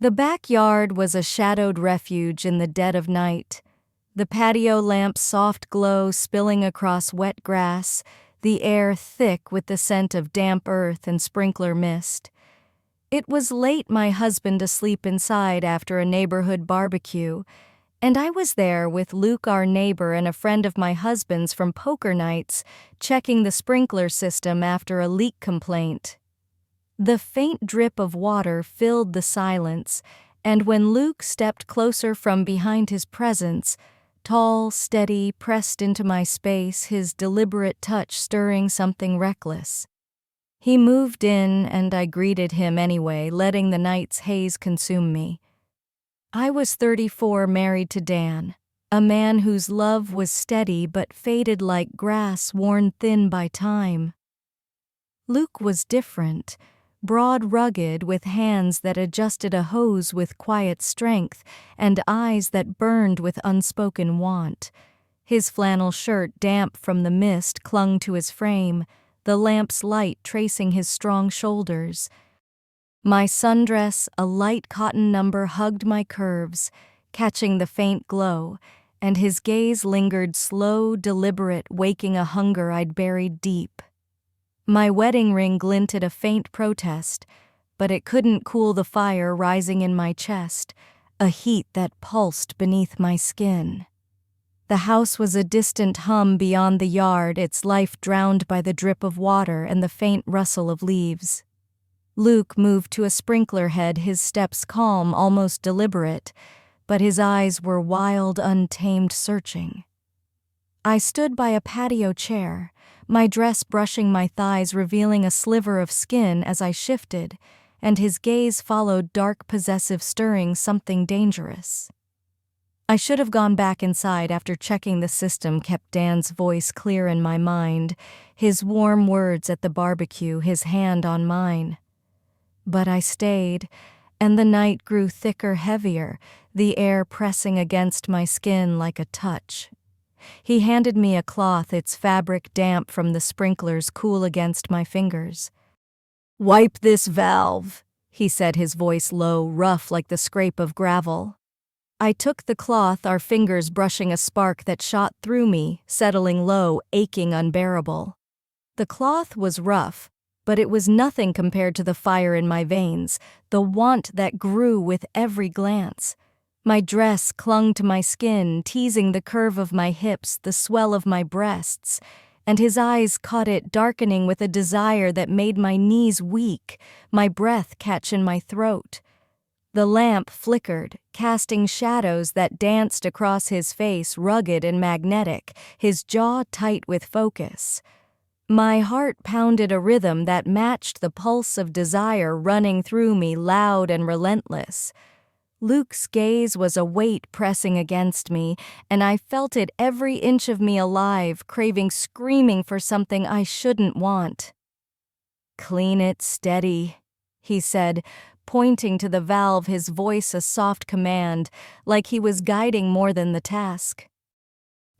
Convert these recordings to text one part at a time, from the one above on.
The backyard was a shadowed refuge in the dead of night. The patio lamp's soft glow spilling across wet grass, the air thick with the scent of damp earth and sprinkler mist. It was late, my husband asleep inside after a neighborhood barbecue, and I was there with Luke, our neighbor, and a friend of my husband's from poker nights, checking the sprinkler system after a leak complaint. The faint drip of water filled the silence, and when Luke stepped closer from behind his presence, tall, steady, pressed into my space, his deliberate touch stirring something reckless. He moved in, and I greeted him anyway, letting the night's haze consume me. I was 34, married to Dan, a man whose love was steady but faded like grass worn thin by time. Luke was different, broad, rugged, with hands that adjusted a hose with quiet strength and eyes that burned with unspoken want. His flannel shirt, damp from the mist, clung to his frame, the lamp's light tracing his strong shoulders. My sundress, a light cotton number, hugged my curves, catching the faint glow, and his gaze lingered slow, deliberate, waking a hunger I'd buried deep. My wedding ring glinted a faint protest, but it couldn't cool the fire rising in my chest, a heat that pulsed beneath my skin. The house was a distant hum beyond the yard, its life drowned by the drip of water and the faint rustle of leaves. Luke moved to a sprinkler head, his steps calm, almost deliberate, but his eyes were wild, untamed, searching. I stood by a patio chair, my dress brushing my thighs, revealing a sliver of skin as I shifted, and his gaze followed, dark, possessive, stirring something dangerous. I should have gone back inside after checking the system, kept Dan's voice clear in my mind, his warm words at the barbecue, his hand on mine. But I stayed, and the night grew thicker, heavier, the air pressing against my skin like a touch. He handed me a cloth, its fabric damp from the sprinklers, cool against my fingers. "Wipe this valve," he said, his voice low, rough like the scrape of gravel. I took the cloth, our fingers brushing a spark that shot through me, settling low, aching, unbearable. The cloth was rough, but it was nothing compared to the fire in my veins, the want that grew with every glance. My dress clung to my skin, teasing the curve of my hips, the swell of my breasts, and his eyes caught it, darkening with a desire that made my knees weak, my breath catch in my throat. The lamp flickered, casting shadows that danced across his face, rugged and magnetic, his jaw tight with focus. My heart pounded a rhythm that matched the pulse of desire running through me, loud and relentless. Luke's gaze was a weight pressing against me, and I felt it, every inch of me alive, craving, screaming for something I shouldn't want. "Clean it steady," he said, pointing to the valve, his voice a soft command, like he was guiding more than the task.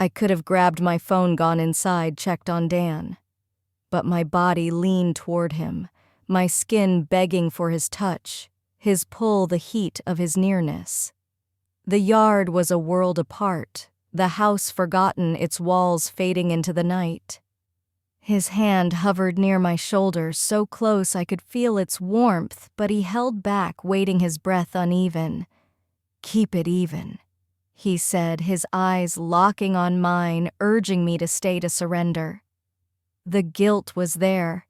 I could have grabbed my phone, gone inside, checked on Dan. But my body leaned toward him, my skin begging for his touch, his pull, the heat of his nearness. The yard was a world apart, the house forgotten, its walls fading into the night. His hand hovered near my shoulder, so close I could feel its warmth, but he held back, waiting, his breath uneven. "Keep it even," he said, his eyes locking on mine, urging me to stay, to surrender. The guilt was there,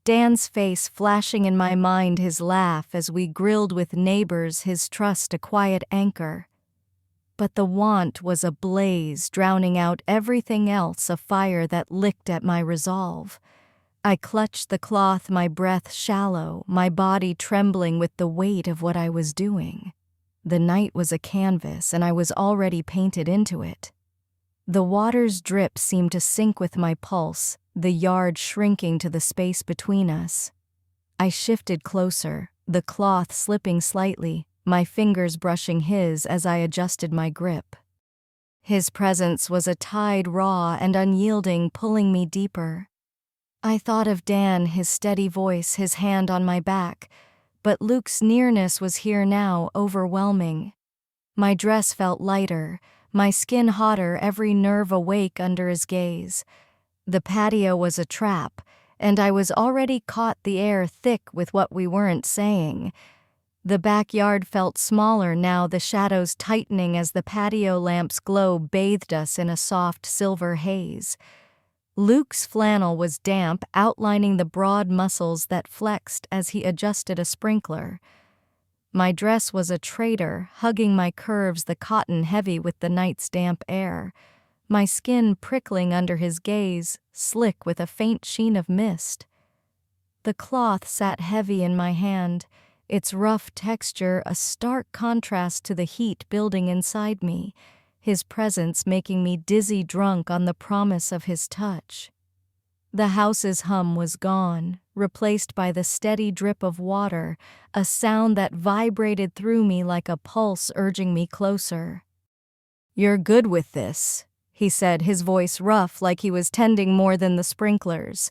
Dan's face flashing in my mind, his laugh as we grilled with neighbors, his trust a quiet anchor. But the want was a blaze, drowning out everything else, a fire that licked at my resolve. I clutched the cloth, my breath shallow, my body trembling with the weight of what I was doing. The night was a canvas, and I was already painted into it. The water's drip seemed to sync with my pulse, the yard shrinking to the space between us. I shifted closer, the cloth slipping slightly, my fingers brushing his as I adjusted my grip. His presence was a tide, raw and unyielding, pulling me deeper. I thought of Dan, his steady voice, his hand on my back, but Luke's nearness was here now, overwhelming. My dress felt lighter, my skin hotter, every nerve awake under his gaze. The patio was a trap, and I was already caught, the air thick with what we weren't saying. The backyard felt smaller now, the shadows tightening as the patio lamp's glow bathed us in a soft silver haze. Luke's flannel was damp, outlining the broad muscles that flexed as he adjusted a sprinkler. My dress was a traitor, hugging my curves, the cotton heavy with the night's damp air. My skin prickling under his gaze, slick with a faint sheen of mist. The cloth sat heavy in my hand, its rough texture a stark contrast to the heat building inside me, his presence making me dizzy drunk on the promise of his touch. The house's hum was gone, replaced by the steady drip of water, a sound that vibrated through me like a pulse urging me closer. "You're good with this," he said, his voice rough like he was tending more than the sprinklers.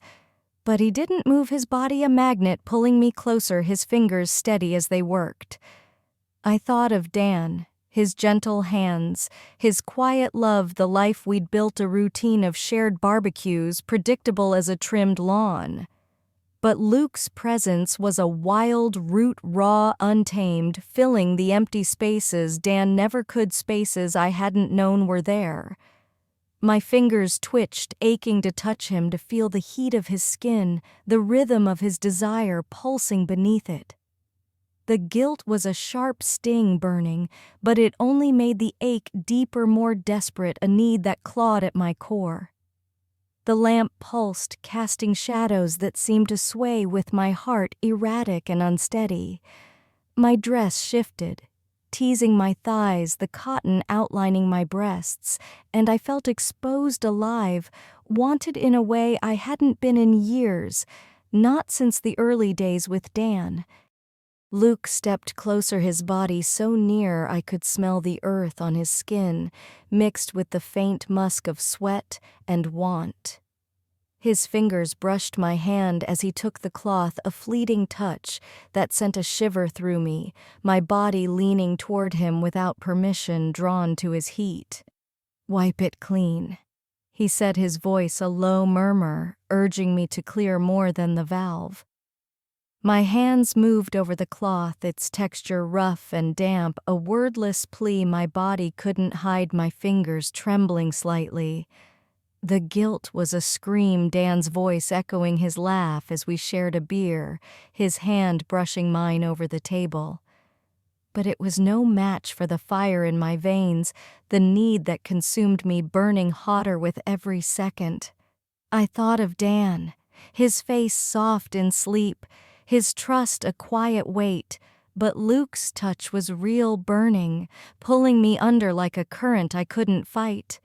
But he didn't move his body, a magnet pulling me closer, his fingers steady as they worked. I thought of Dan, his gentle hands, his quiet love, the life we'd built, a routine of shared barbecues, predictable as a trimmed lawn. But Luke's presence was a wild root, raw, untamed, filling the empty spaces Dan never could, spaces I hadn't known were there. My fingers twitched, aching to touch him, to feel the heat of his skin, the rhythm of his desire pulsing beneath it. The guilt was a sharp sting burning, but it only made the ache deeper, more desperate, a need that clawed at my core. The lamp pulsed, casting shadows that seemed to sway with my heart, erratic and unsteady. My dress shifted, teasing my thighs, the cotton outlining my breasts, and I felt exposed, alive, wanted in a way I hadn't been in years, not since the early days with Dan. Luke stepped closer, his body so near I could smell the earth on his skin, mixed with the faint musk of sweat and want. His fingers brushed my hand as he took the cloth, a fleeting touch that sent a shiver through me, my body leaning toward him without permission, drawn to his heat. "Wipe it clean," he said, his voice a low murmur, urging me to clear more than the valve. My hands moved over the cloth, its texture rough and damp, a wordless plea my body couldn't hide, my fingers trembling slightly. The guilt was a scream, Dan's voice echoing his laugh as we shared a beer, his hand brushing mine over the table. But it was no match for the fire in my veins, the need that consumed me, burning hotter with every second. I thought of Dan, his face soft in sleep, his trust a quiet weight, but Luke's touch was real, burning, pulling me under like a current I couldn't fight.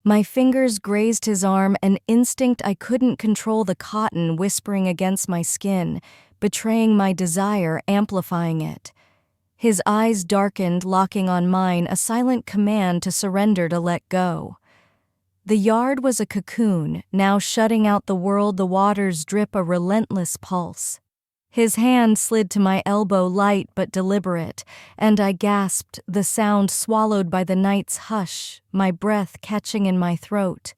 My fingers grazed his arm, an instinct I couldn't control, the cotton whispering against my skin, betraying my desire, amplifying it. His eyes darkened, locking on mine, a silent command to surrender, to let go. The yard was a cocoon, now shutting out the world, the water's drip a relentless pulse. His hand slid to my elbow, light but deliberate, and I gasped, the sound swallowed by the night's hush, my breath catching in my throat.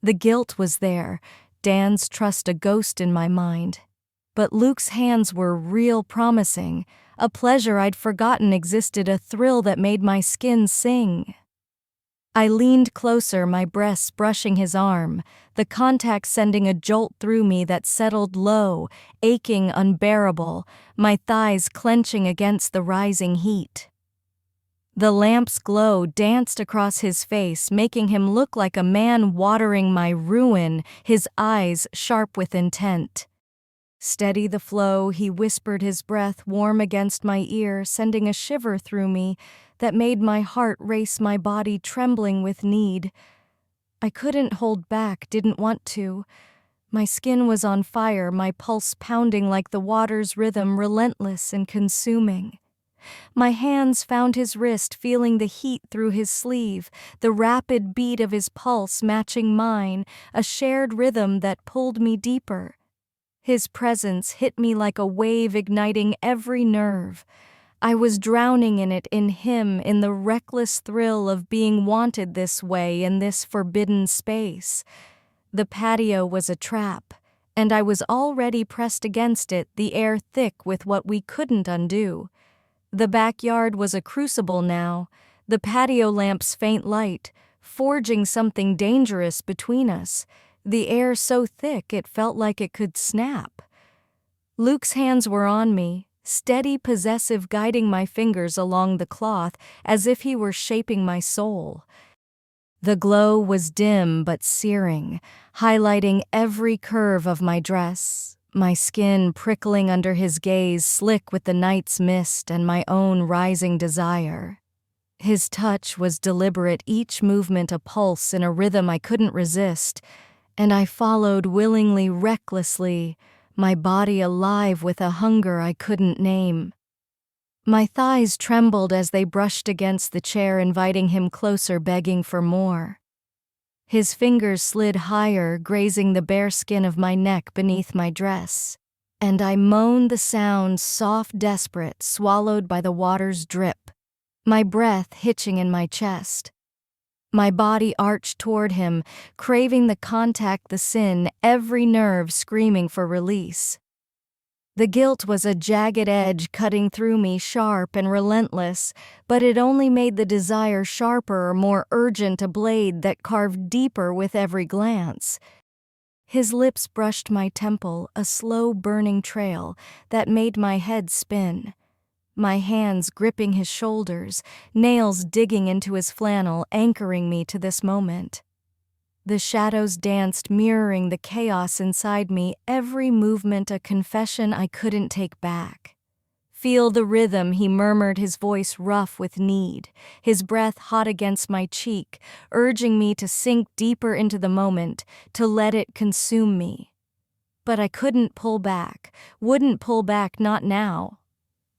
The guilt was there, Dan's trust a ghost in my mind. But Luke's hands were real, promising, a pleasure I'd forgotten existed, a thrill that made my skin sing. I leaned closer, my breasts brushing his arm, the contact sending a jolt through me that settled low, aching, unbearable, my thighs clenching against the rising heat. The lamp's glow danced across his face, making him look like a man watering my ruin, his eyes sharp with intent. "Steady the flow," he whispered, his breath warm against my ear, sending a shiver through me that made my heart race, my body trembling with need. I couldn't hold back, didn't want to. My skin was on fire, my pulse pounding like the water's rhythm, relentless and consuming. My hands found his wrist, feeling the heat through his sleeve, the rapid beat of his pulse matching mine, a shared rhythm that pulled me deeper. His presence hit me like a wave, igniting every nerve. I was drowning in it, in him, in the reckless thrill of being wanted this way in this forbidden space. The patio was a trap, and I was already pressed against it, the air thick with what we couldn't undo. The backyard was a crucible now, the patio lamp's faint light, forging something dangerous between us, the air so thick it felt like it could snap. Luke's hands were on me, steady, possessive, guiding my fingers along the cloth as if he were shaping my soul. The glow was dim but searing, highlighting every curve of my dress, my skin prickling under his gaze, slick with the night's mist and my own rising desire. His touch was deliberate, each movement a pulse in a rhythm I couldn't resist, and I followed willingly, recklessly, my body alive with a hunger I couldn't name. My thighs trembled as they brushed against the chair, inviting him closer, begging for more. His fingers slid higher, grazing the bare skin of my neck beneath my dress, and I moaned, the sound soft, desperate, swallowed by the water's drip, my breath hitching in my chest. My body arched toward him, craving the contact, the sin, every nerve screaming for release. The guilt was a jagged edge cutting through me, sharp and relentless, but it only made the desire sharper, more urgent, a blade that carved deeper with every glance. His lips brushed my temple, a slow burning trail that made my head spin. My hands gripping his shoulders, nails digging into his flannel, anchoring me to this moment. The shadows danced, mirroring the chaos inside me, every movement a confession I couldn't take back. "Feel the rhythm," he murmured, his voice rough with need, his breath hot against my cheek, urging me to sink deeper into the moment, to let it consume me. But I couldn't pull back, wouldn't pull back, not now.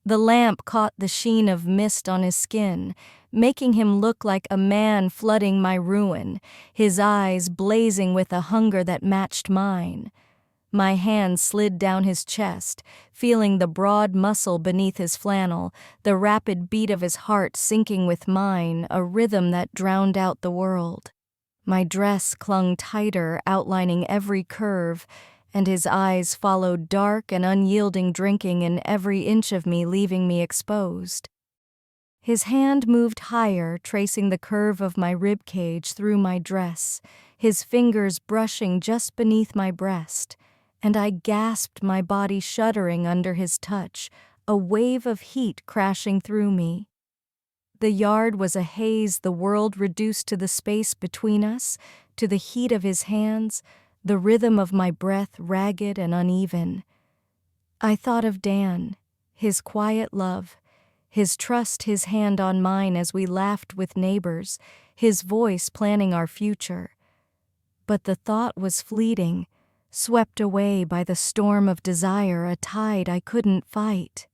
The lamp caught the sheen of mist on his skin, making him look like a man flooding my ruin, his eyes blazing with a hunger that matched mine. My hand slid down his chest, feeling the broad muscle beneath his flannel, the rapid beat of his heart syncing with mine, a rhythm that drowned out the world. My dress clung tighter, outlining every curve, and his eyes followed, dark and unyielding, drinking in every inch of me, leaving me exposed. His hand moved higher, tracing the curve of my ribcage through my dress, his fingers brushing just beneath my breast, and I gasped, my body shuddering under his touch, a wave of heat crashing through me. The yard was a haze, the world reduced to the space between us, to the heat of his hands, the rhythm of my breath ragged and uneven. I thought of Dan, his quiet love, his trust, his hand on mine as we laughed with neighbors, his voice planning our future. But the thought was fleeting, swept away by the storm of desire, a tide I couldn't fight.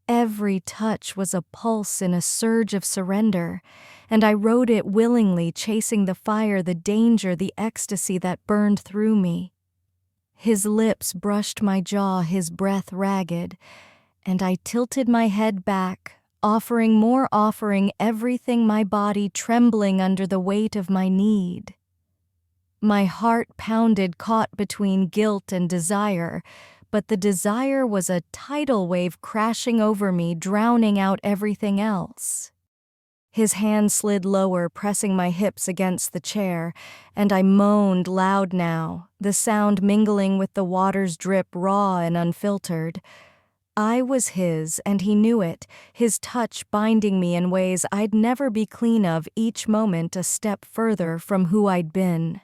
Every touch was a pulse in a surge of surrender, and I rode it willingly, chasing the fire, the danger, the ecstasy that burned through me. His lips brushed my jaw, his breath ragged, and I tilted my head back, offering everything, my body trembling under the weight of my need. My heart pounded, caught between guilt and desire, but the desire was a tidal wave crashing over me, drowning out everything else. His hand slid lower, pressing my hips against the chair, and I moaned loud now, the sound mingling with the water's drip, raw and unfiltered. I was his, and he knew it, his touch binding me in ways I'd never be clean of, each moment a step further from who I'd been.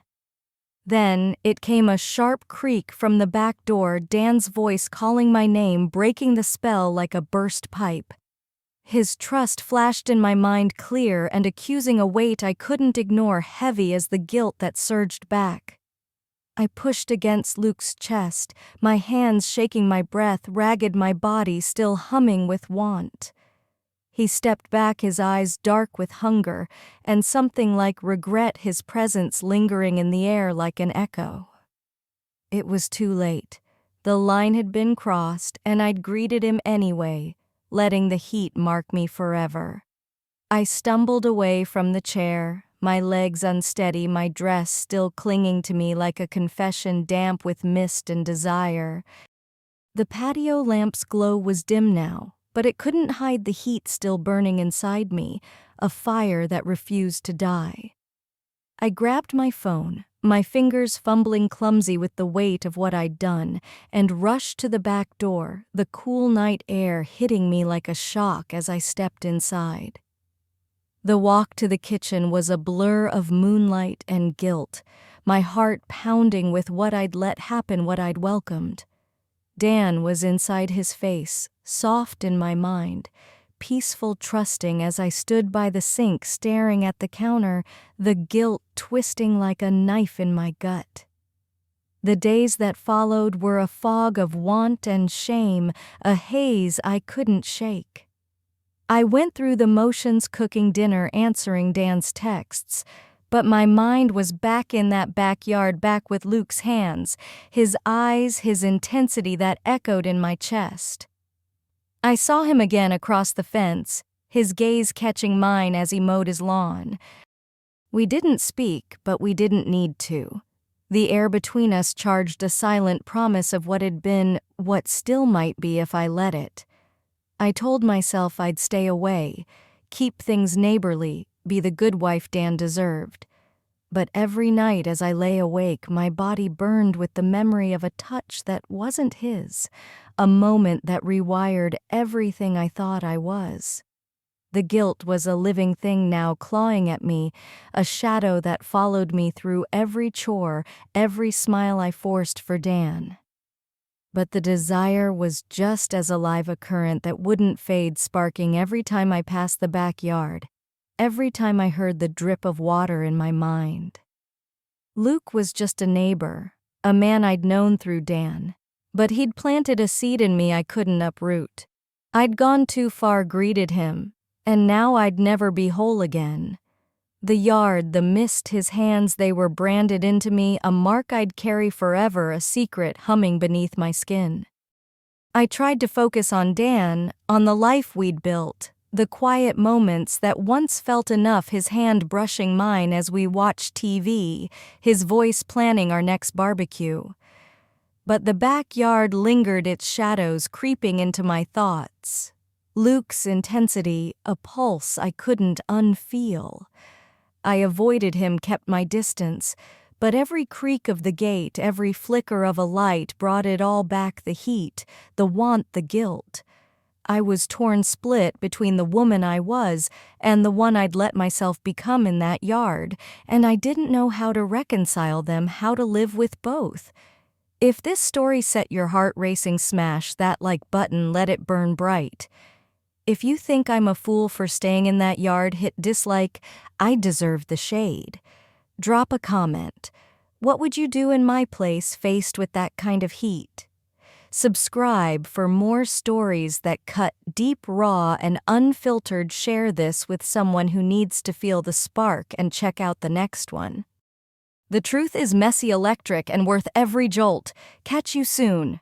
Then it came, a sharp creak from the back door, Dan's voice calling my name, breaking the spell like a burst pipe. His trust flashed in my mind, clear and accusing, a weight I couldn't ignore, heavy as the guilt that surged back. I pushed against Luke's chest, my hands shaking, my breath ragged, my body still humming with want. He stepped back, his eyes dark with hunger, and something like regret, his presence lingering in the air like an echo. It was too late. The line had been crossed, and I'd greeted him anyway, letting the heat mark me forever. I stumbled away from the chair, my legs unsteady, my dress still clinging to me like a confession damp with mist and desire. The patio lamp's glow was dim now, but it couldn't hide the heat still burning inside me, a fire that refused to die. I grabbed my phone, my fingers fumbling clumsy with the weight of what I'd done, and rushed to the back door, the cool night air hitting me like a shock as I stepped inside. The walk to the kitchen was a blur of moonlight and guilt, my heart pounding with what I'd let happen, what I'd welcomed. Dan was inside his face, soft in my mind, peaceful, trusting as I stood by the sink staring at the counter, the guilt twisting like a knife in my gut. The days that followed were a fog of want and shame, a haze I couldn't shake. I went through the motions, cooking dinner, answering Dan's texts, but my mind was back in that backyard, back with Luke's hands, his eyes, his intensity that echoed in my chest. I saw him again across the fence, his gaze catching mine as he mowed his lawn. We didn't speak, but we didn't need to. The air between us charged a silent promise of what had been, what still might be if I let it. I told myself I'd stay away, keep things neighborly, be the good wife Dan deserved. But every night as I lay awake, my body burned with the memory of a touch that wasn't his, a moment that rewired everything I thought I was. The guilt was a living thing now clawing at me, a shadow that followed me through every chore, every smile I forced for Dan. But the desire was just as alive, a current that wouldn't fade, sparking every time I passed the backyard, every time I heard the drip of water in my mind. Luke was just a neighbor, a man I'd known through Dan, but he'd planted a seed in me I couldn't uproot. I'd gone too far, greeted him, and now I'd never be whole again. The yard, the mist, his hands, they were branded into me, a mark I'd carry forever, a secret humming beneath my skin. I tried to focus on Dan, on the life we'd built, the quiet moments that once felt enough, his hand brushing mine as we watched TV, his voice planning our next barbecue. But the backyard lingered, its shadows creeping into my thoughts. Luke's intensity, a pulse I couldn't unfeel. I avoided him, kept my distance, but every creak of the gate, every flicker of a light brought it all back, the heat, the want, the guilt. I was torn, split between the woman I was and the one I'd let myself become in that yard, and I didn't know how to reconcile them, how to live with both. If this story set your heart racing, smash that like button, let it burn bright. If you think I'm a fool for staying in that yard, hit dislike. I deserve the shade. Drop a comment. What would you do in my place faced with that kind of heat? Subscribe for more stories that cut deep, raw, and unfiltered. Share this with someone who needs to feel the spark, and check out the next one. The truth is messy, electric, and worth every jolt. Catch you soon.